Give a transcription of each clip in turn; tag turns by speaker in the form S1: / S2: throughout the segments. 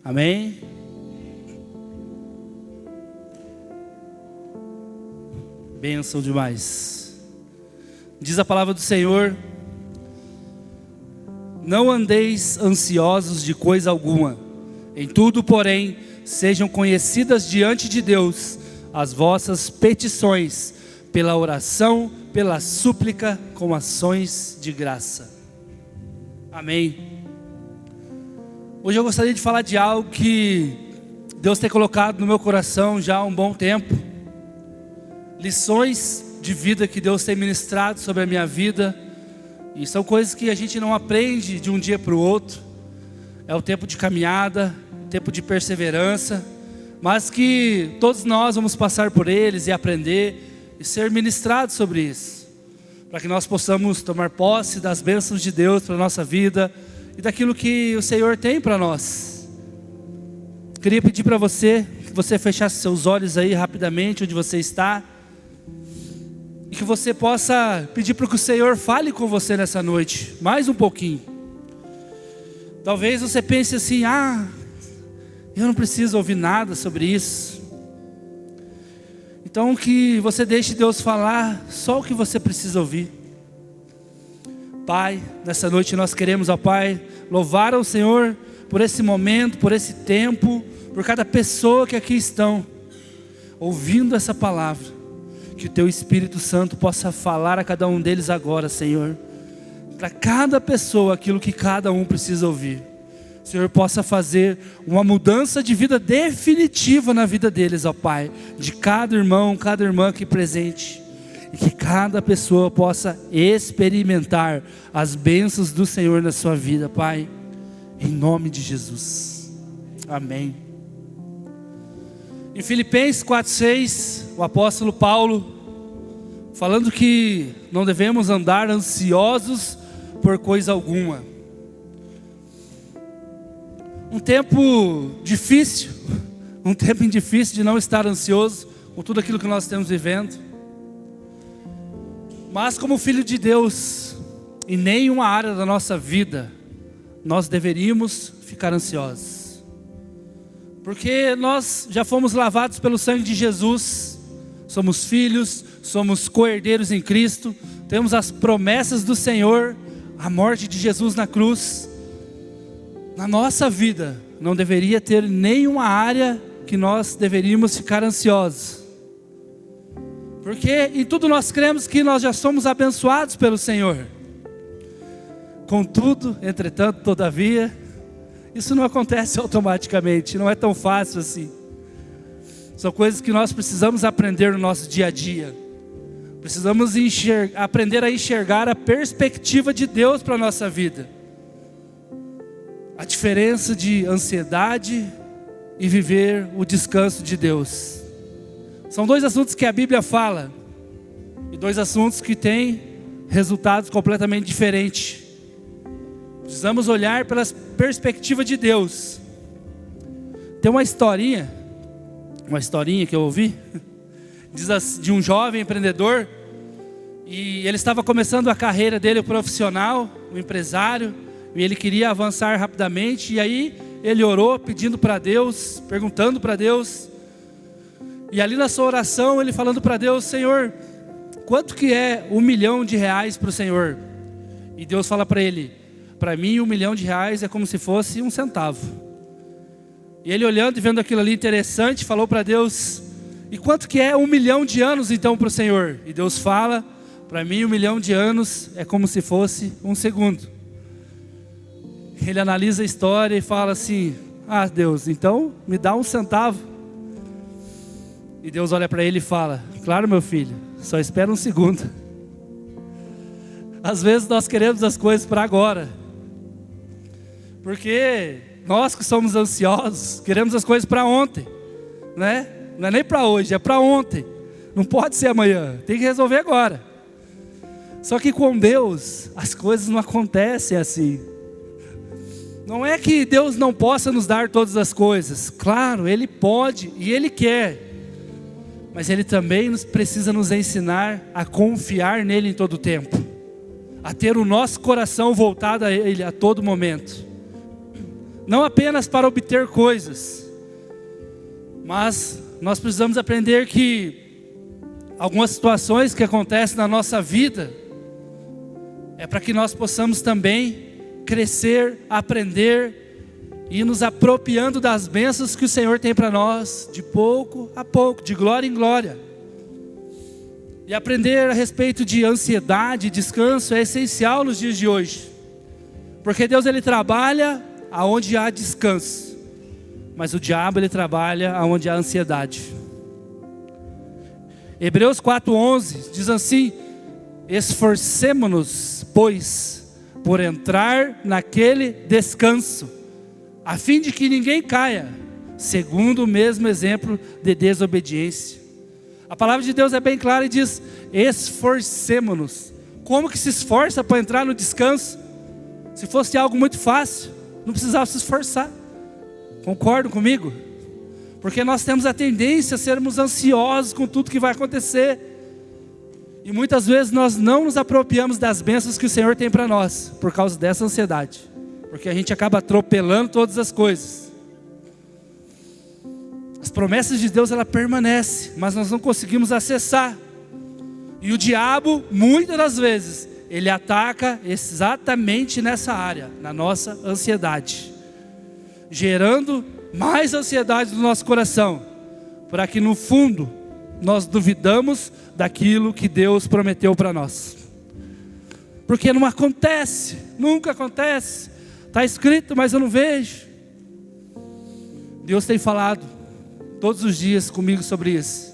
S1: Amém? Bênção demais. Diz a palavra do Senhor: não andeis ansiosos de coisa alguma, em tudo, porém, sejam conhecidas diante de Deus as vossas petições, pela oração, pela súplica, com ações de graça. Amém. Hoje eu gostaria de falar de algo que Deus tem colocado no meu coração já há um bom tempo. Lições de vida que Deus tem ministrado sobre a minha vida. E são coisas que a gente não aprende de um dia para o outro. É o tempo de caminhada, tempo de perseverança, mas que todos nós vamos passar por eles e aprender e ser ministrados sobre isso, para que nós possamos tomar posse das bênçãos de Deus para a nossa vida e daquilo que o Senhor tem para nós. Queria pedir para você que você fechasse seus olhos aí rapidamente onde você está, e que você possa pedir para que o Senhor fale com você nessa noite, mais um pouquinho. Talvez você pense assim: eu não preciso ouvir nada sobre isso. Então que você deixe Deus falar só o que você precisa ouvir. Pai, nessa noite nós queremos, ó Pai, louvar ao Senhor por esse momento, por esse tempo, por cada pessoa que aqui estão ouvindo essa palavra. Que o Teu Espírito Santo possa falar a cada um deles agora, Senhor. Para cada pessoa aquilo que cada um precisa ouvir. O Senhor possa fazer uma mudança de vida definitiva na vida deles, ó Pai. De cada irmão, cada irmã aqui presente. E que cada pessoa possa experimentar as bênçãos do Senhor na sua vida, Pai. Em nome de Jesus. Amém. Em Filipenses 4:6, o apóstolo Paulo, falando que não devemos andar ansiosos por coisa alguma. Um tempo difícil de não estar ansioso com tudo aquilo que nós estamos vivendo. Mas como filho de Deus, em nenhuma área da nossa vida, nós deveríamos ficar ansiosos. Porque nós já fomos lavados pelo sangue de Jesus, somos filhos, somos co-herdeiros em Cristo, temos as promessas do Senhor, a morte de Jesus na cruz. Na nossa vida, não deveria ter nenhuma área que nós deveríamos ficar ansiosos. Porque em tudo nós cremos que nós já somos abençoados pelo Senhor. Contudo, entretanto, todavia, isso não acontece automaticamente, não é tão fácil assim. São coisas que nós precisamos aprender no nosso dia a dia. Precisamos aprender a enxergar a perspectiva de Deus para a nossa vida. A diferença de ansiedade e viver o descanso de Deus. São dois assuntos que a Bíblia fala, e dois assuntos que têm resultados completamente diferentes. Precisamos olhar pela perspectiva de Deus. Tem uma historinha que eu ouvi, diz de um jovem empreendedor, e ele estava começando a carreira dele profissional, um empresário, e ele queria avançar rapidamente, e aí ele orou pedindo para Deus, perguntando para Deus, e ali na sua oração ele falando para Deus: Senhor, quanto que é R$1 milhão para o Senhor? E Deus fala para ele: para mim R$1 milhão é como se fosse um centavo. E ele olhando e vendo aquilo ali interessante, falou para Deus: e quanto que é 1 milhão de anos então para o Senhor? E Deus fala: para mim 1 milhão de anos é como se fosse um segundo. Ele analisa a história e fala assim: Deus, então me dá um centavo. E Deus olha para ele e fala: claro, meu filho, só espera um segundo. Às vezes nós queremos as coisas para agora, porque nós que somos ansiosos, queremos as coisas para ontem, né? Não é nem para hoje, é para ontem. Não pode ser amanhã, tem que resolver agora. Só que com Deus, as coisas não acontecem assim. Não é que Deus não possa nos dar todas as coisas. Claro, Ele pode e Ele quer. Mas Ele também precisa nos ensinar a confiar nele em todo o tempo. A ter o nosso coração voltado a Ele a todo momento. não apenas para obter coisas, mas nós precisamos aprender que algumas situações que acontecem na nossa vida é para que nós possamos também crescer, aprender e ir nos apropriando das bênçãos que o Senhor tem para nós, de pouco a pouco, de glória em glória. E aprender a respeito de ansiedade, descanso é essencial nos dias de hoje, porque Deus ele trabalha aonde há descanso, mas o diabo ele trabalha aonde há ansiedade. Hebreus 4:11 diz assim: esforcemo-nos, pois, por entrar naquele descanso, a fim de que ninguém caia, segundo o mesmo exemplo de desobediência. A palavra de Deus é bem clara e diz: esforcemo-nos. Como que se esforça para entrar no descanso? Se fosse algo muito fácil, não precisava se esforçar. Concordam comigo? Porque nós temos a tendência a sermos ansiosos com tudo que vai acontecer. E muitas vezes nós não nos apropriamos das bênçãos que o Senhor tem para nós, por causa dessa ansiedade. Porque a gente acaba atropelando todas as coisas. As promessas de Deus, ela permanece, mas nós não conseguimos acessar. E o diabo, muitas das vezes, ele ataca exatamente nessa área, na nossa ansiedade, gerando mais ansiedade no nosso coração, para que no fundo nós duvidamos daquilo que Deus prometeu para nós. Porque não acontece, nunca acontece. Está escrito, mas eu não vejo. Deus tem falado todos os dias comigo sobre isso.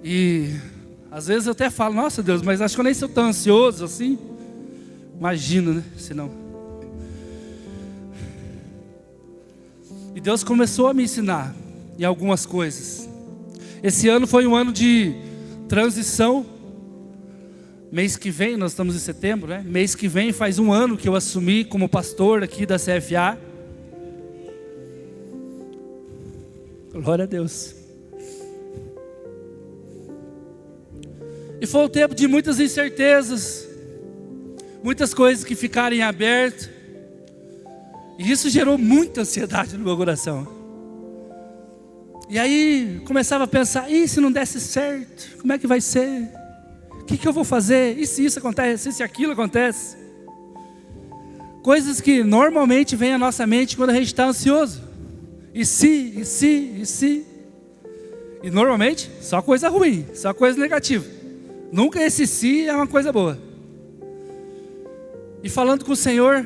S1: E às vezes eu até falo: nossa Deus, mas acho que eu nem sou tão ansioso assim. Imagina, né? Senão. E Deus começou a me ensinar em algumas coisas. Esse ano foi um ano de transição. Mês que vem, nós estamos em setembro, né? Mês que vem faz um ano que eu assumi como pastor aqui da CFA. Glória a Deus. E foi um tempo de muitas incertezas, muitas coisas que ficaram em aberto. E isso gerou muita ansiedade no meu coração. E aí começava a pensar: e se não desse certo? Como é que vai ser? O que eu vou fazer? E se isso acontece? E se aquilo acontece? Coisas que normalmente vêm à nossa mente quando a gente está ansioso. E se? E normalmente só coisa ruim, só coisa negativa. Nunca esse se é uma coisa boa. E falando com o Senhor,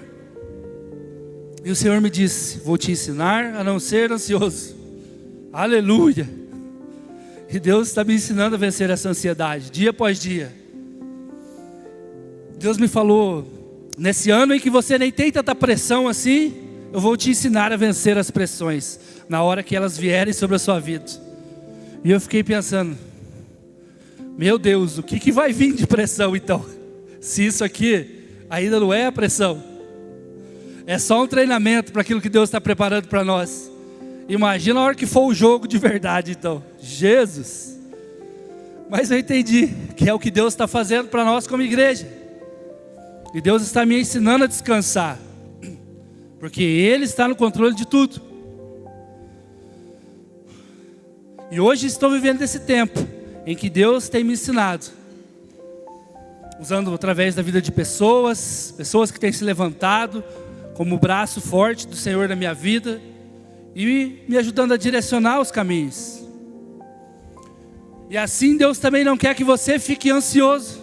S1: e o Senhor me disse: vou te ensinar a não ser ansioso. Aleluia! E Deus está me ensinando a vencer essa ansiedade, dia após dia. Deus me falou: nesse ano em que você nem tem tanta pressão assim, eu vou te ensinar a vencer as pressões, na hora que elas vierem sobre a sua vida. E eu fiquei pensando: meu Deus, o que vai vir de pressão então? Se isso aqui ainda não é a pressão, é só um treinamento para aquilo que Deus está preparando para nós. Imagina a hora que for o jogo de verdade então. Jesus! Mas eu entendi que é o que Deus está fazendo para nós como igreja. E Deus está me ensinando a descansar, porque Ele está no controle de tudo. E hoje estou vivendo esse tempo em que Deus tem me ensinado, usando através da vida de pessoas que têm se levantado como o braço forte do Senhor na minha vida, e me ajudando a direcionar os caminhos. E assim Deus também não quer que você fique ansioso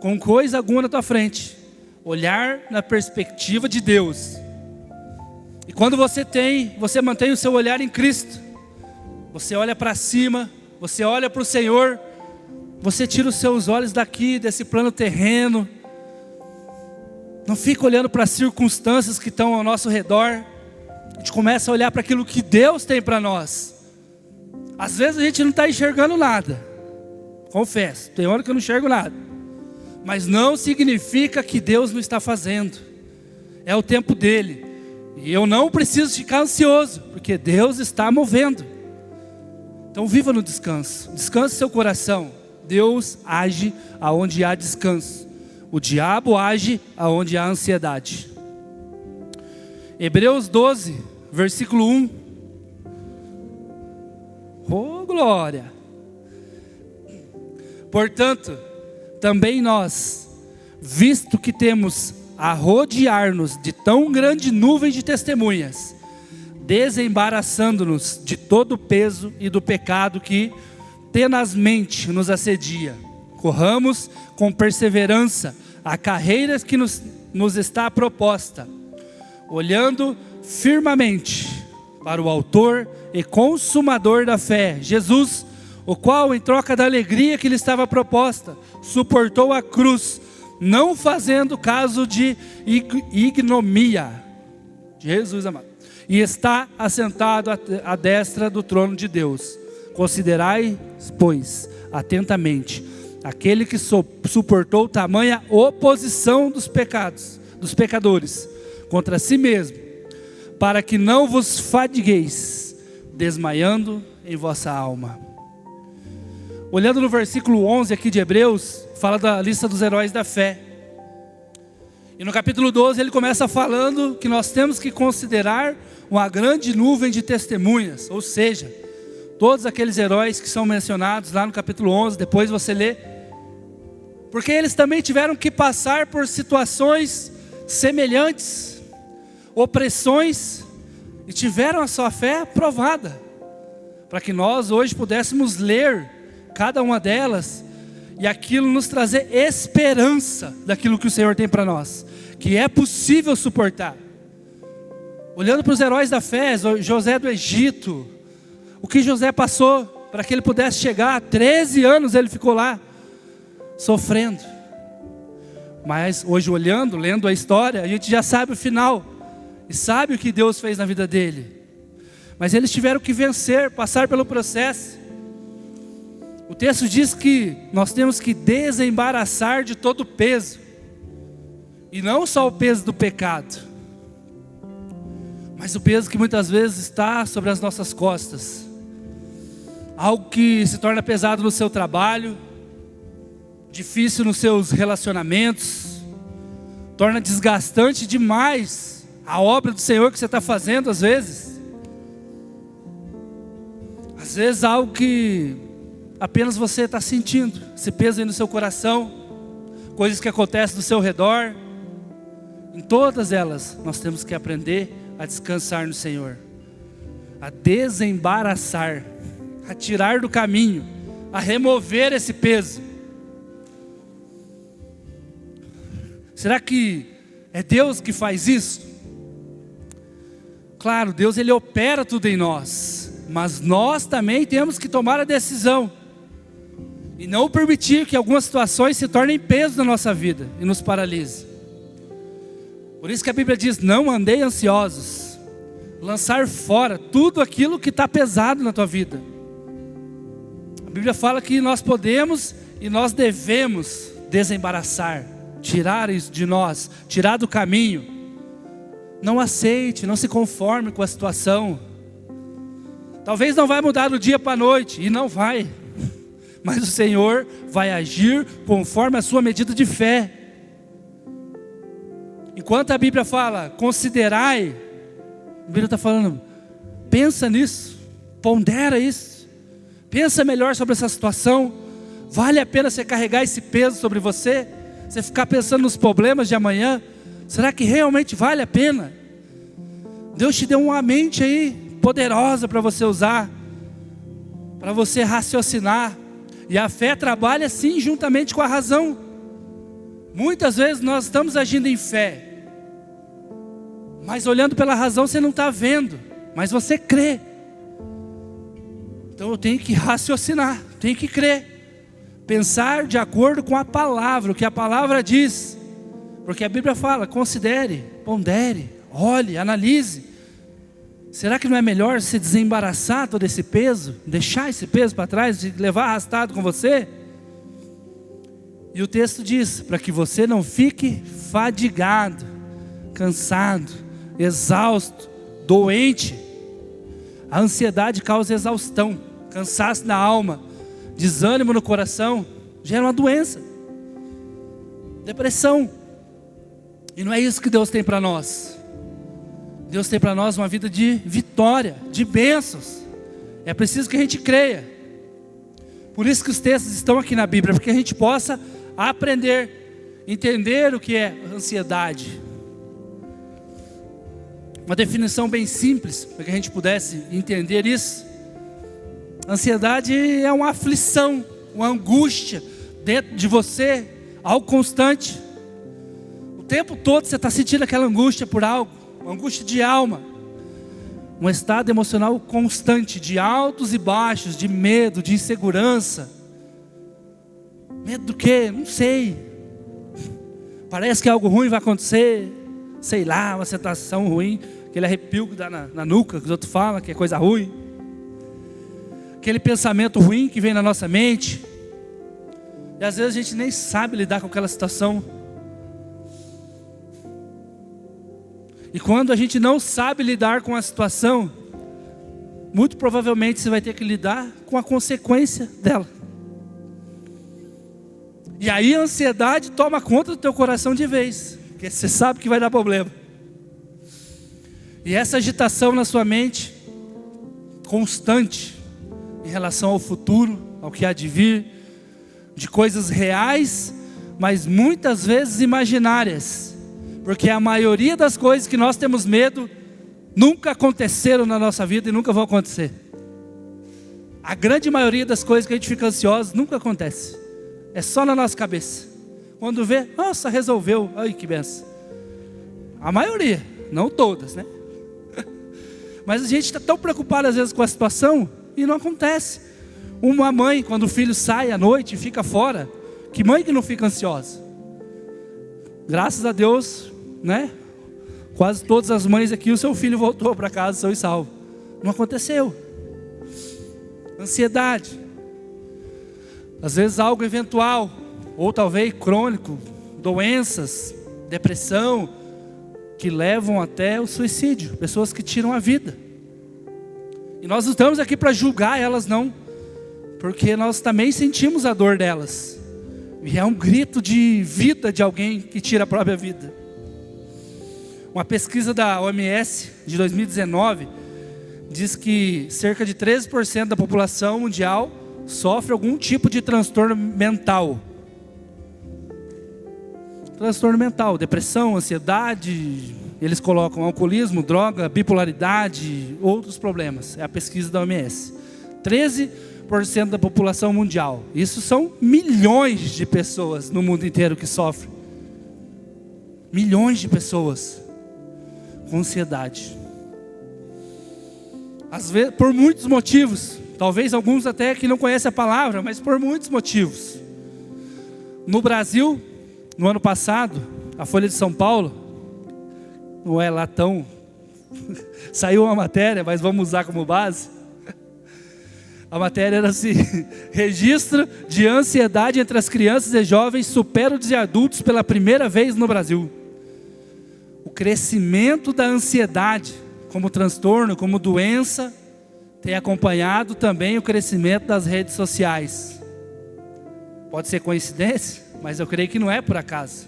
S1: com coisa alguma na tua frente. Olhar na perspectiva de Deus. E quando você mantém o seu olhar em Cristo, você olha para cima, você olha para o Senhor, você tira os seus olhos daqui, desse plano terreno. Não fica olhando para as circunstâncias que estão ao nosso redor. A gente começa a olhar para aquilo que Deus tem para nós. Às vezes a gente não está enxergando nada. Confesso, tem hora que eu não enxergo nada. Mas não significa que Deus não está fazendo. É o tempo dele. E eu não preciso ficar ansioso, porque Deus está movendo. Então viva no descanso. Descanse seu coração. Deus age aonde há descanso. O diabo age aonde há ansiedade. Hebreus 12, versículo 1. Oh, glória! Portanto, também nós, visto que temos a rodear-nos de tão grande nuvem de testemunhas, desembaraçando-nos de todo o peso e do pecado que tenazmente nos assedia, corramos com perseverança a carreira que nos está proposta, olhando firmemente para o autor e consumador da fé, Jesus, o qual, em troca da alegria que lhe estava proposta, suportou a cruz, não fazendo caso de ignomia. Jesus amado. E está assentado à destra do trono de Deus. Considerai, pois, atentamente, aquele que suportou tamanha oposição dos pecadores, contra si mesmo, para que não vos fadigueis, desmaiando em vossa alma. Olhando no versículo 11 aqui de Hebreus, fala da lista dos heróis da fé. E no capítulo 12 ele começa falando que nós temos que considerar uma grande nuvem de testemunhas, ou seja, todos aqueles heróis que são mencionados lá no capítulo 11, depois você lê, porque eles também tiveram que passar por situações semelhantes, opressões, e tiveram a sua fé provada, para que nós hoje pudéssemos ler cada uma delas, e aquilo nos trazer esperança daquilo que o Senhor tem para nós, que é possível suportar. Olhando para os heróis da fé, José do Egito, o que José passou para que ele pudesse chegar, 13 anos ele ficou lá, sofrendo. Mas hoje olhando, lendo a história, a gente já sabe o final, e sabe o que Deus fez na vida dele. Mas eles tiveram que vencer, passar pelo processo. O texto diz que nós temos que desembaraçar de todo o peso, e não só o peso do pecado, mas o peso que muitas vezes está sobre as nossas costas, algo que se torna pesado no seu trabalho, difícil nos seus relacionamentos, torna desgastante demais a obra do Senhor que você está fazendo às vezes algo que apenas você está sentindo, esse peso aí no seu coração, coisas que acontecem do seu redor. Em todas elas nós temos que aprender a descansar no Senhor, a desembaraçar, a tirar do caminho, a remover esse peso. Será que é Deus que faz isso? Claro, Deus ele opera tudo em nós, mas nós também temos que tomar a decisão e não permitir que algumas situações se tornem peso na nossa vida e nos paralise. Por isso que a Bíblia diz: não andei ansiosos, lançar fora tudo aquilo que está pesado na tua vida. A Bíblia fala que nós podemos e nós devemos desembaraçar, tirar isso de nós, tirar do caminho. Não aceite, não se conforme com a situação. Talvez não vai mudar do dia para a noite, e não vai, mas o Senhor vai agir conforme a sua medida de fé. Enquanto a Bíblia fala, considerai, a Bíblia está falando, pensa nisso, pondera isso, pensa melhor sobre essa situação. Vale a pena você carregar esse peso sobre você? Você ficar pensando nos problemas de amanhã? Será que realmente vale a pena? Deus te deu uma mente aí poderosa para você usar, para você raciocinar. E a fé trabalha sim juntamente com a razão. Muitas vezes nós estamos agindo em fé, mas olhando pela razão você não está vendo, mas você crê. Então eu tenho que raciocinar, tenho que crer, pensar de acordo com a palavra, o que a palavra diz. Porque a Bíblia fala, considere, pondere, olhe, analise. Será que não é melhor se desembaraçar todo esse peso, deixar esse peso para trás, de levar arrastado com você? E o texto diz, para que você não fique fadigado, cansado, exausto, doente. A ansiedade causa exaustão, cansaço na alma, desânimo no coração, gera uma doença, depressão. E não é isso que Deus tem para nós. Deus tem para nós uma vida de vitória, de bênçãos. É preciso que a gente creia. Por isso que os textos estão aqui na Bíblia, para que a gente possa aprender, entender o que é ansiedade. Uma definição bem simples, para que a gente pudesse entender isso. Ansiedade é uma aflição, uma angústia dentro de você, algo constante. O tempo todo você está sentindo aquela angústia por algo, uma angústia de alma. Um estado emocional constante, de altos e baixos, de medo, de insegurança. Medo do quê? Não sei. Parece que algo ruim vai acontecer. Sei lá, uma sensação ruim. Aquele arrepio que dá na nuca, que os outros falam que é coisa ruim. Aquele pensamento ruim que vem na nossa mente. E às vezes a gente nem sabe lidar com aquela situação. E quando a gente não sabe lidar com a situação, muito provavelmente você vai ter que lidar com a consequência dela. E aí a ansiedade toma conta do teu coração de vez, porque você sabe que vai dar problema. E essa agitação na sua mente, constante, em relação ao futuro, ao que há de vir, de coisas reais, mas muitas vezes imaginárias. Porque a maioria das coisas que nós temos medo, nunca aconteceram na nossa vida e nunca vão acontecer. A grande maioria das coisas que a gente fica ansioso, nunca acontece. É só na nossa cabeça. Quando vê, nossa, resolveu, ai que benção. A maioria, não todas, né? Mas a gente está tão preocupado às vezes com a situação e não acontece. Uma mãe, quando o filho sai à noite e fica fora, que mãe que não fica ansiosa? Graças a Deus, né? Quase todas as mães aqui, o seu filho voltou para casa são e salvo. Não aconteceu. Ansiedade. Às vezes algo eventual, ou talvez crônico, doenças, depressão, que levam até o suicídio, pessoas que tiram a vida. E nós não estamos aqui para julgar elas não, porque nós também sentimos a dor delas. E é um grito de vida de alguém que tira a própria vida. Uma pesquisa da OMS de 2019 diz que cerca de 13% da população mundial sofre algum tipo de transtorno mental. Transtorno mental, depressão, ansiedade, eles colocam alcoolismo, droga, bipolaridade, outros problemas. É a pesquisa da OMS. 13% da população mundial. Isso são milhões de pessoas no mundo inteiro que sofrem. Milhões de pessoas com ansiedade. Às vezes, por muitos motivos. Talvez alguns até que não conhecem a palavra, mas por muitos motivos. No Brasil, no ano passado, a Folha de São Paulo, não é lá tão... Saiu uma matéria, mas vamos usar como base. A matéria era assim: registro de ansiedade entre as crianças e jovens supera os de adultos pela primeira vez no Brasil. O crescimento da ansiedade como transtorno, como doença, tem acompanhado também o crescimento das redes sociais. Pode ser coincidência, mas eu creio que não é por acaso.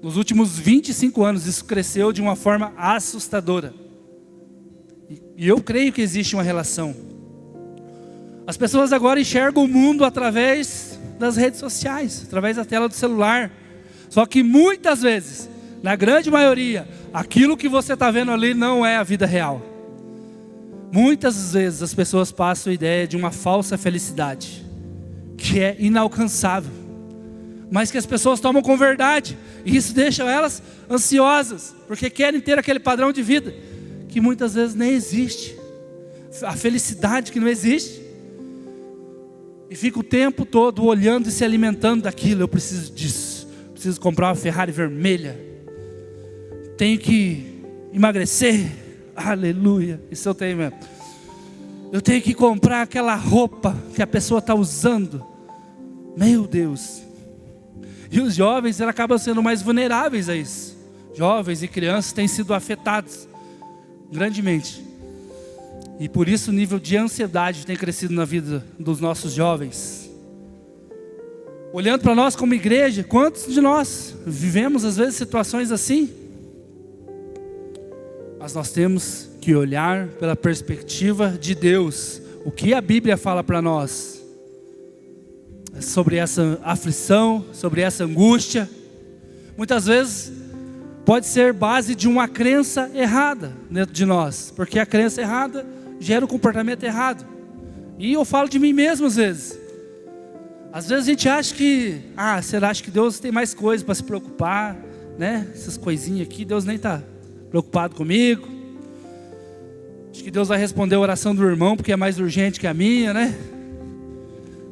S1: Nos últimos 25 anos isso cresceu de uma forma assustadora. E eu creio que existe uma relação. As pessoas agora enxergam o mundo através das redes sociais, através da tela do celular. Só que muitas vezes, na grande maioria, aquilo que você está vendo ali não é a vida real. Muitas vezes as pessoas passam a ideia de uma falsa felicidade, que é inalcançável, mas que as pessoas tomam com verdade. E isso deixa elas ansiosas, porque querem ter aquele padrão de vida, que muitas vezes nem existe. A felicidade que não existe. E fica o tempo todo olhando e se alimentando daquilo. Eu preciso disso, preciso comprar uma Ferrari vermelha, tenho que emagrecer, aleluia, isso eu tenho mesmo. Eu tenho que comprar aquela roupa que a pessoa está usando, meu Deus. E os jovens, eles acabam sendo mais vulneráveis a isso. Jovens e crianças têm sido afetados grandemente. E por isso o nível de ansiedade tem crescido na vida dos nossos jovens. Olhando para nós como igreja, quantos de nós vivemos às vezes situações assim? Mas nós temos que olhar pela perspectiva de Deus. O que a Bíblia fala para nós sobre essa aflição, sobre essa angústia. Muitas vezes pode ser base de uma crença errada dentro de nós, porque a crença errada gera um comportamento errado. E eu falo de mim mesmo às vezes. Às vezes a gente acha que, será que Deus tem mais coisas para se preocupar, né? Essas coisinhas aqui, Deus nem está preocupado comigo. Acho que Deus vai responder a oração do irmão porque é mais urgente que a minha, né?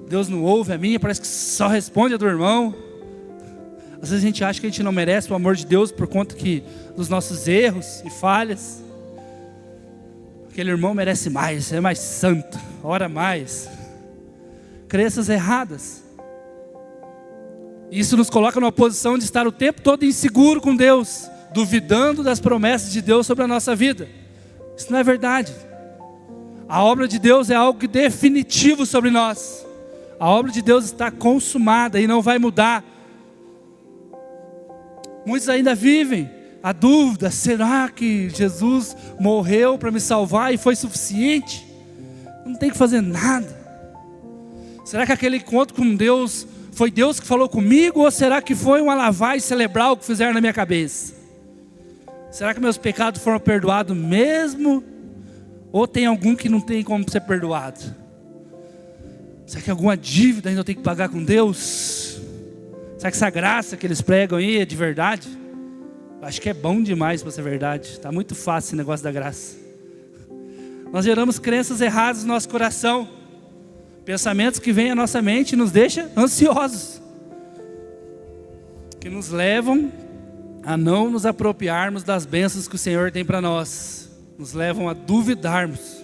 S1: Deus não ouve a minha, parece que só responde a do irmão. Às vezes a gente acha que a gente não merece o amor de Deus por conta dos nossos erros e falhas. Aquele irmão merece mais, é mais santo, ora mais. Crenças erradas. Isso nos coloca numa posição de estar o tempo todo inseguro com Deus, duvidando das promessas de Deus sobre a nossa vida. Isso não é verdade. A obra de Deus é algo definitivo sobre nós. A obra de Deus está consumada e não vai mudar. Muitos ainda vivem a dúvida: será que Jesus morreu para me salvar e foi suficiente? Não tem que fazer nada. Será que aquele encontro com Deus foi Deus que falou comigo? Ou será que foi uma lavagem cerebral que fizeram na minha cabeça? Será que meus pecados foram perdoados mesmo? Ou tem algum que não tem como ser perdoado? Será que alguma dívida ainda eu tenho que pagar com Deus? Será que essa graça que eles pregam aí é de verdade? Acho que é bom demais para ser verdade. Está muito fácil esse negócio da graça. Nós geramos crenças erradas no nosso coração. Pensamentos que vêm à nossa mente e nos deixam ansiosos. Que nos levam a não nos apropriarmos das bênçãos que o Senhor tem para nós. Nos levam a duvidarmos.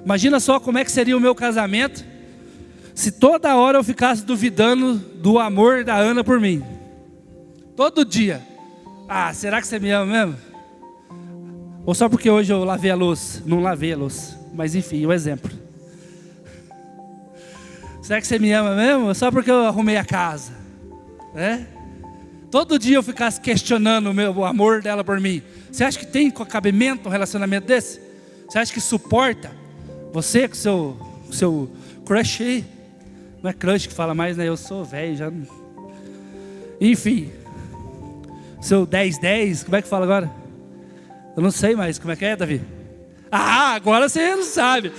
S1: Imagina só como é que seria o meu casamento se toda hora eu ficasse duvidando do amor da Ana por mim. Todo dia. Será que você me ama mesmo? Ou só porque hoje eu lavei a louça? Não lavei a louça, mas enfim, o exemplo. Será que você me ama mesmo? Ou só porque eu arrumei a casa? Todo dia eu ficasse questionando o amor dela por mim. Você acha que tem cabimento um relacionamento desse? Você acha que suporta? Você com seu crush aí? Não é crush que fala mais, né? Eu sou velho já. Enfim. Seu 10-10, como é que fala agora? Eu não sei mais, como é que é, Davi? Agora você não sabe.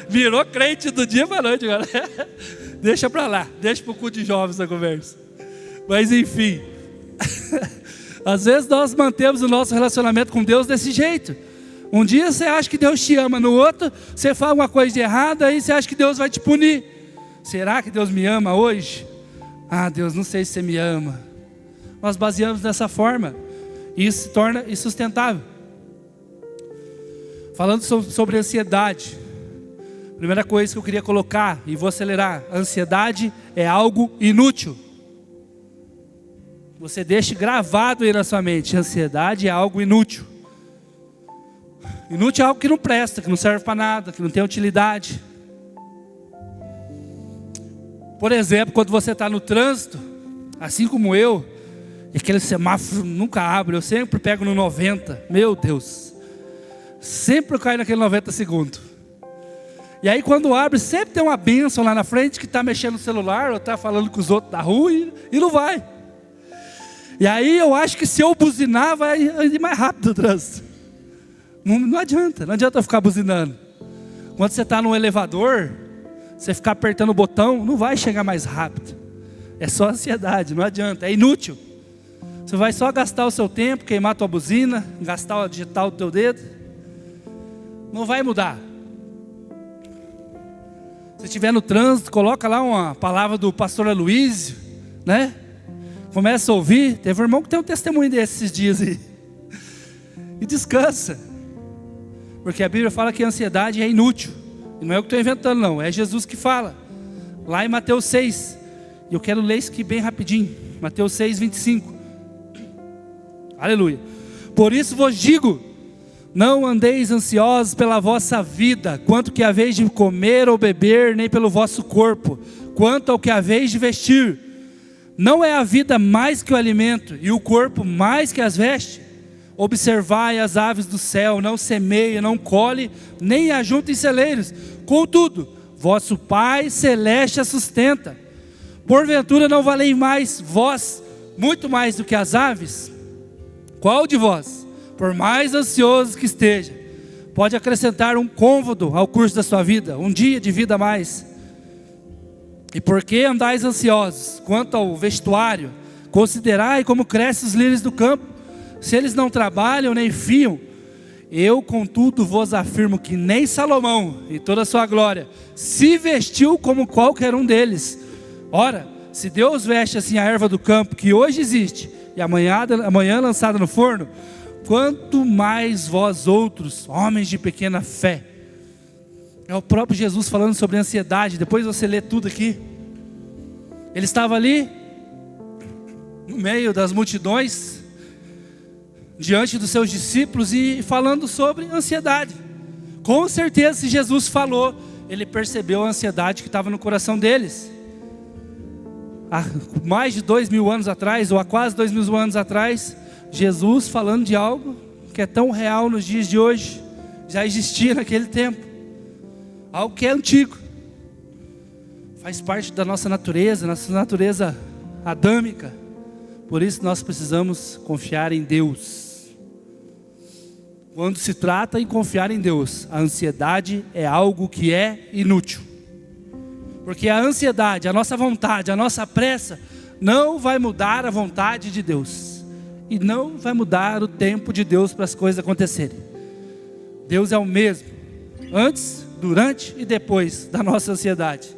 S1: Virou crente do dia para a noite agora. Deixa para lá, deixa para o culto de jovens a conversa. Mas enfim. Às vezes nós mantemos o nosso relacionamento com Deus desse jeito. Um dia você acha que Deus te ama, no outro você fala uma coisa de errada, aí você acha que Deus vai te punir. Será que Deus me ama hoje? Deus, não sei se você me ama. Nós baseamos dessa forma. E isso se torna insustentável. Falando sobre ansiedade. Primeira coisa que eu queria colocar, e vou acelerar: ansiedade é algo inútil. Você deixe gravado aí na sua mente: ansiedade é algo inútil. Inútil é algo que não presta, que não serve para nada, que não tem utilidade. Por exemplo, quando você está no trânsito, assim como eu, e aquele semáforo nunca abre, eu sempre pego no 90, meu Deus, sempre eu caio naquele 90 segundos. E aí quando abre, sempre tem uma bênção lá na frente que está mexendo no celular, ou está falando com os outros da rua e não vai. E aí eu acho que se eu buzinar, vai ir mais rápido o trânsito. Não adianta eu ficar buzinando. Quando você está num elevador, você ficar apertando o botão, não vai chegar mais rápido. É só ansiedade, não adianta, é inútil. Você vai só gastar o seu tempo, queimar a tua buzina, gastar o digital do teu dedo. Não vai mudar. Se estiver no trânsito, coloca lá uma palavra do pastor Aloysio, né? Começa a ouvir. Teve um irmão que tem um testemunho desses dias aí. E descansa. Porque a Bíblia fala que a ansiedade é inútil. E não é eu que estou inventando não, é Jesus que fala. Lá em Mateus 6. E eu quero ler isso aqui bem rapidinho. Mateus 6, 25. Aleluia. Por isso vos digo: não andeis ansiosos pela vossa vida, quanto que haveis de comer ou beber, nem pelo vosso corpo, quanto ao que haveis de vestir. Não é a vida mais que o alimento, e o corpo mais que as vestes? Observai as aves do céu, não semeiam, não colhem, nem ajuntam em celeiros. Contudo, vosso Pai Celeste a sustenta. Porventura não valei mais vós, muito mais do que as aves? Qual de vós, por mais ansioso que esteja, pode acrescentar um côvado ao curso da sua vida, um dia de vida a mais? E por que andais ansiosos quanto ao vestuário? Considerai como crescem os lírios do campo, se eles não trabalham nem fiam. Eu, contudo, vos afirmo que nem Salomão, em toda a sua glória, se vestiu como qualquer um deles. Ora, se Deus veste assim a erva do campo, que hoje existe, e amanhã lançada no forno, quanto mais vós outros, homens de pequena fé. É o próprio Jesus falando sobre ansiedade. Depois você lê tudo aqui. Ele estava ali, no meio das multidões, diante dos seus discípulos, e falando sobre ansiedade. Com certeza, se Jesus falou, ele percebeu a ansiedade que estava no coração deles. Há mais de 2000 anos atrás, ou há quase 2000 anos atrás, Jesus falando de algo que é tão real nos dias de hoje, já existia naquele tempo. Algo que é antigo, faz parte da nossa natureza adâmica. Por isso nós precisamos confiar em Deus. Quando se trata em confiar em Deus, a ansiedade é algo que é inútil. Porque a ansiedade, a nossa vontade, a nossa pressa, não vai mudar a vontade de Deus. E não vai mudar o tempo de Deus para as coisas acontecerem. Deus é o mesmo, antes, durante e depois da nossa ansiedade.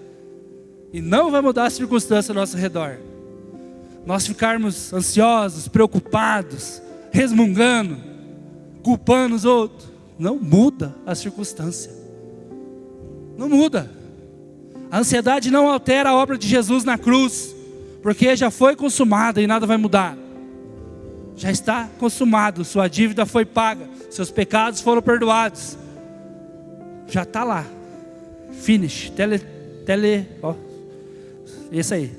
S1: E não vai mudar a circunstância ao nosso redor. Nós ficarmos ansiosos, preocupados, resmungando, culpando os outros, não muda a circunstância. Não muda. A ansiedade não altera a obra de Jesus na cruz, porque já foi consumada e nada vai mudar. Já está consumado, sua dívida foi paga, seus pecados foram perdoados. Já está lá, finish, ó, esse aí.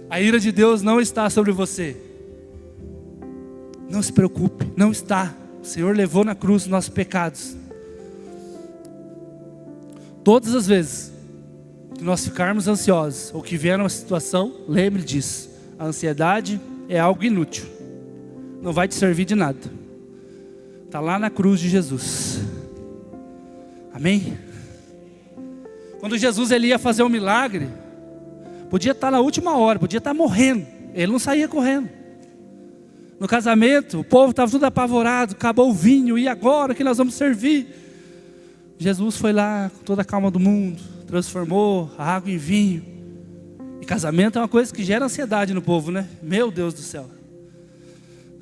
S1: A ira de Deus não está sobre você. Não se preocupe, não está. O Senhor levou na cruz os nossos pecados. Todas as vezes que nós ficarmos ansiosos, ou que vier uma situação, lembre disso. A ansiedade é algo inútil, não vai te servir de nada. Está lá na cruz de Jesus. Amém? Quando Jesus ele ia fazer um milagre, podia estar na última hora, podia estar morrendo, ele não saía correndo. No casamento, o povo estava tudo apavorado, acabou o vinho, e agora que nós vamos servir? Jesus foi lá com toda a calma do mundo, transformou a água em vinho. E casamento é uma coisa que gera ansiedade no povo, né? Meu Deus do céu.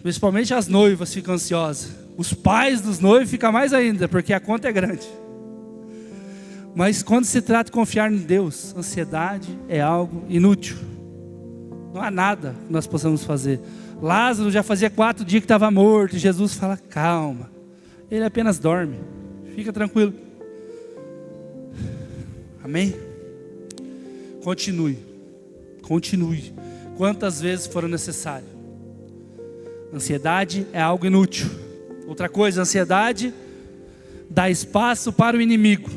S1: Principalmente as noivas ficam ansiosas. Os pais dos noivos ficam mais ainda, porque a conta é grande. Mas quando se trata de confiar em Deus, ansiedade é algo inútil. Não há nada que nós possamos fazer. Lázaro já fazia 4 dias que estava morto. E Jesus fala, calma. Ele apenas dorme. Fica tranquilo. Amém? Continue. Continue. Quantas vezes for necessário. Ansiedade é algo inútil. Outra coisa, ansiedade dá espaço para o inimigo.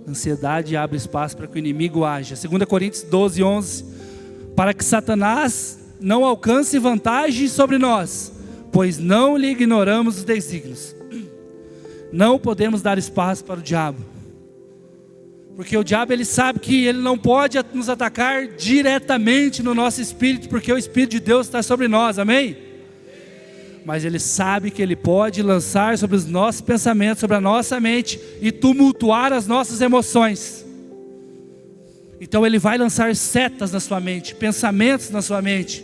S1: Ansiedade abre espaço para que o inimigo haja. 2 Coríntios 12, 11. Para que Satanás não alcance vantagem sobre nós, pois não lhe ignoramos os desígnios. Não podemos dar espaço para o diabo. Porque o diabo ele sabe que ele não pode nos atacar diretamente no nosso espírito, porque o Espírito de Deus está sobre nós, amém? Mas ele sabe que ele pode lançar sobre os nossos pensamentos, sobre a nossa mente, e tumultuar as nossas emoções. Então ele vai lançar setas na sua mente, pensamentos na sua mente,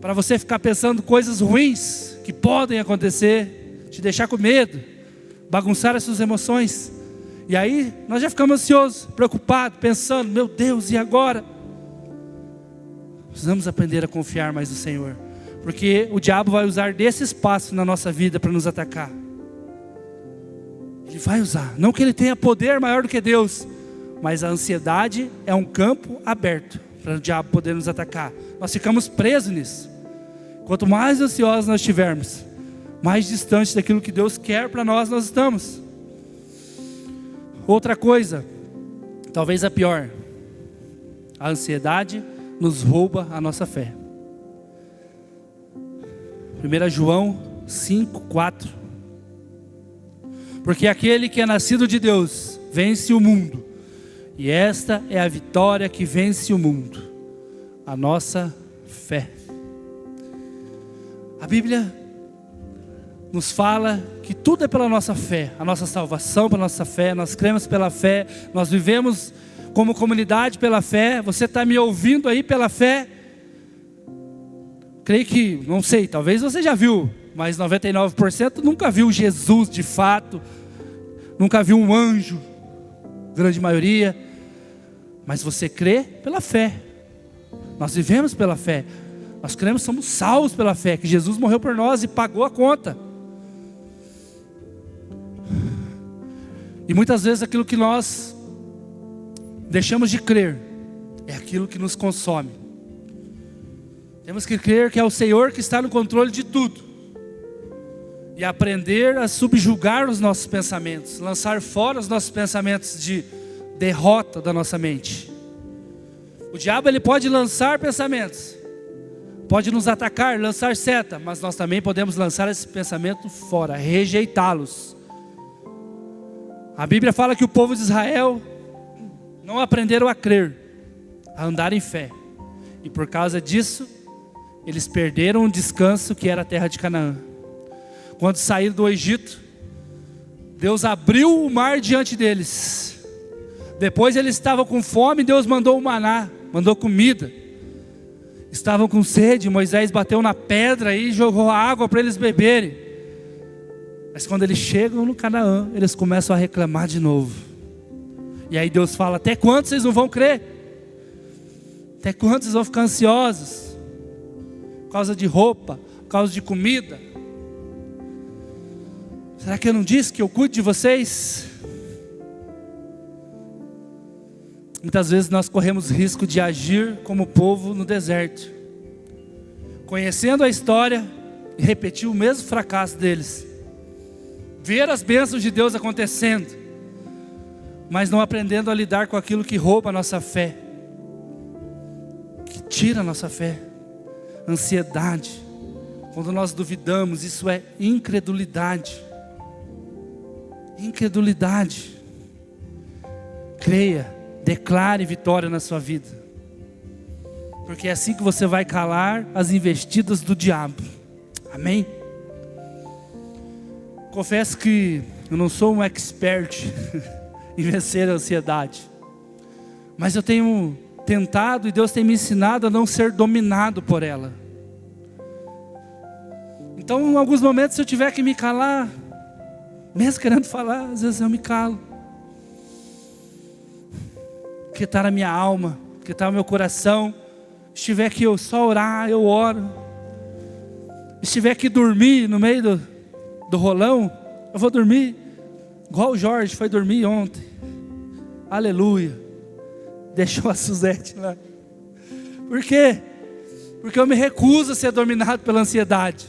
S1: para você ficar pensando coisas ruins que podem acontecer, te deixar com medo, bagunçar as suas emoções. E aí nós já ficamos ansiosos, preocupados, pensando, meu Deus, e agora? Precisamos aprender a confiar mais no Senhor, porque o diabo vai usar desse espaço na nossa vida para nos atacar. Ele vai usar, não que ele tenha poder maior do que Deus, Mas a ansiedade é um campo aberto para o diabo poder nos atacar. Nós ficamos presos nisso. Quanto mais ansiosos nós estivermos, mais distante daquilo que Deus quer para nós estamos. Outra coisa, talvez a pior: a ansiedade nos rouba a nossa fé. 1 João 5:4. Porque aquele que é nascido de Deus vence o mundo, e esta é a vitória que vence o mundo, a nossa fé. A Bíblia nos fala que tudo é pela nossa fé, a nossa salvação pela nossa fé, nós cremos pela fé, nós vivemos como comunidade pela fé. Você está me ouvindo aí pela fé? Creio que, não sei, talvez você já viu, mas 99% nunca viu Jesus de fato, nunca viu um anjo, grande maioria, mas você crê pela fé. Nós vivemos pela fé, nós cremos, somos salvos pela fé, que Jesus morreu por nós e pagou a conta. E muitas vezes aquilo que nós deixamos de crer é aquilo que nos consome. Temos que crer que é o Senhor que está no controle de tudo, e aprender a subjugar os nossos pensamentos, lançar fora os nossos pensamentos de derrota da nossa mente. O diabo, ele pode lançar pensamentos, pode nos atacar, lançar seta, mas nós também podemos lançar esse pensamento fora, rejeitá-los. A Bíblia fala que o povo de Israel não aprenderam a crer, a andar em fé, e por causa disso eles perderam o descanso que era a terra de Canaã. Quando saíram do Egito, Deus abriu o mar diante deles. Depois eles estavam com fome, Deus mandou o maná, mandou comida. Estavam com sede, Moisés bateu na pedra e jogou água para eles beberem. Mas quando eles chegam no Canaã, eles começam a reclamar de novo. E aí Deus fala: até quando vocês não vão crer? Até quando vocês vão ficar ansiosos? Por causa de roupa, por causa de comida. Será que eu não disse que eu cuido de vocês? Muitas vezes nós corremos risco de agir como o povo no deserto, conhecendo a história e repetir o mesmo fracasso deles, ver as bênçãos de Deus acontecendo, mas não aprendendo a lidar com aquilo que rouba a nossa fé, que tira a nossa fé. Ansiedade, quando nós duvidamos, isso é incredulidade. Incredulidade. Creia, declare vitória na sua vida, porque é assim que você vai calar as investidas do diabo. Amém? Confesso que eu não sou um expert em vencer a ansiedade, mas eu tenho tentado, e Deus tem me ensinado a não ser dominado por ela. Então, em alguns momentos, se eu tiver que me calar, mesmo querendo falar, às vezes eu me calo, porque está na minha alma, porque está no meu coração. Se tiver que eu só orar, eu oro. Se tiver que dormir no meio do rolão, eu vou dormir, igual o Jorge foi dormir ontem. Aleluia. Deixou a Suzete lá. Por quê? Porque eu me recuso a ser dominado pela ansiedade.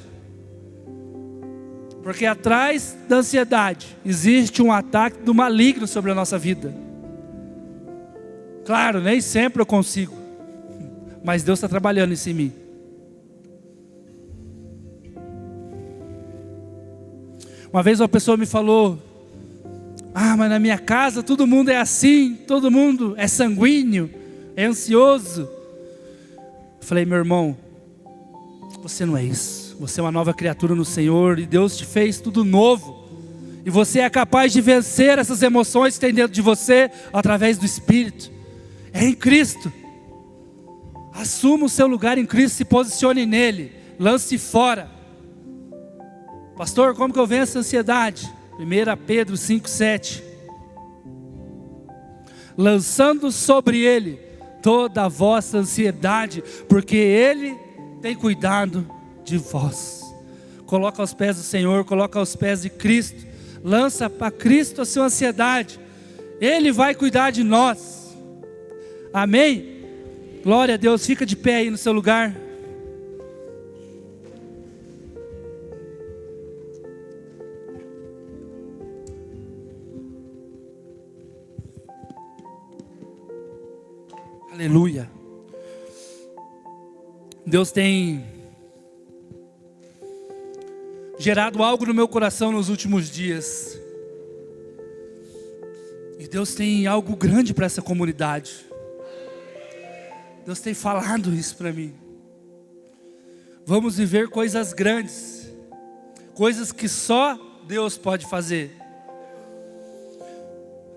S1: Porque atrás da ansiedade existe um ataque do maligno sobre a nossa vida. Claro, nem sempre eu consigo, mas Deus está trabalhando isso em mim. Uma vez uma pessoa me falou: mas na minha casa todo mundo é assim, todo mundo é sanguíneo, é ansioso. Eu falei: meu irmão, você não é isso. Você é uma nova criatura no Senhor, e Deus te fez tudo novo, e você é capaz de vencer essas emoções que tem dentro de você, através do Espírito. É em Cristo. Assuma o seu lugar em Cristo, se posicione nele, lance fora. Pastor, como que eu venço a ansiedade? 1 Pedro 5,7. Lançando sobre ele toda a vossa ansiedade, porque ele tem cuidado de vós. Coloca aos pés do Senhor, coloca aos pés de Cristo, lança para Cristo a sua ansiedade, Ele vai cuidar de nós. Amém? Glória a Deus. Fica de pé aí no seu lugar. Aleluia. Deus tem gerado algo no meu coração nos últimos dias. E Deus tem algo grande para essa comunidade. Deus tem falado isso para mim. Vamos viver coisas grandes, coisas que só Deus pode fazer.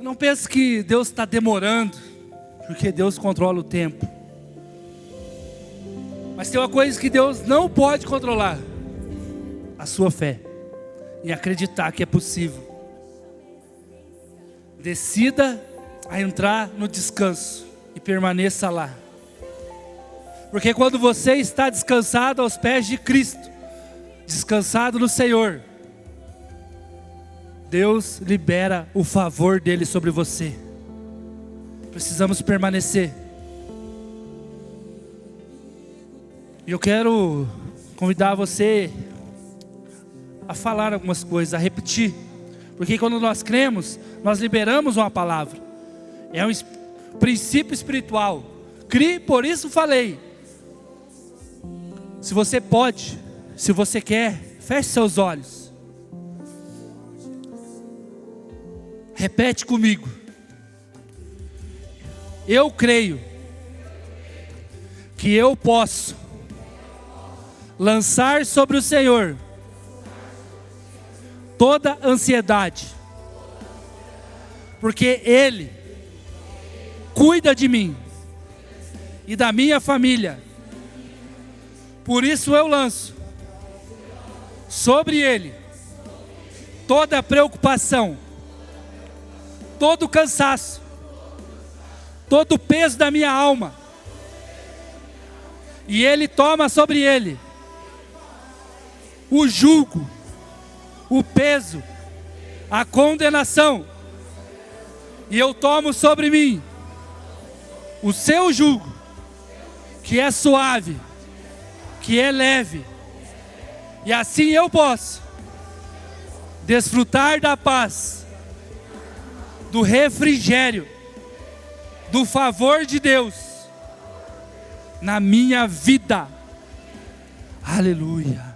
S1: Não pense que Deus está demorando, porque Deus controla o tempo. Mas tem uma coisa que Deus não pode controlar: a sua fé, em acreditar que é possível. Decida a entrar no descanso e permaneça lá. Porque quando você está descansado aos pés de Cristo, descansado no Senhor, Deus libera o favor dele sobre você. Precisamos permanecer. E eu quero convidar você a falar algumas coisas, a repetir. Porque quando nós cremos, nós liberamos uma palavra. É um princípio espiritual. Crie, por isso falei. Se você pode, se você quer, feche seus olhos. Repete comigo. Eu creio que eu posso lançar sobre o Senhor toda ansiedade, porque Ele cuida de mim e da minha família. Por isso eu lanço sobre Ele toda a preocupação, todo o cansaço, todo o peso da minha alma. E Ele toma sobre Ele o jugo, o peso, a condenação. E eu tomo sobre mim o seu jugo, que é suave, que é leve. E assim eu posso desfrutar da paz, do refrigério, do favor de Deus na minha vida. Aleluia.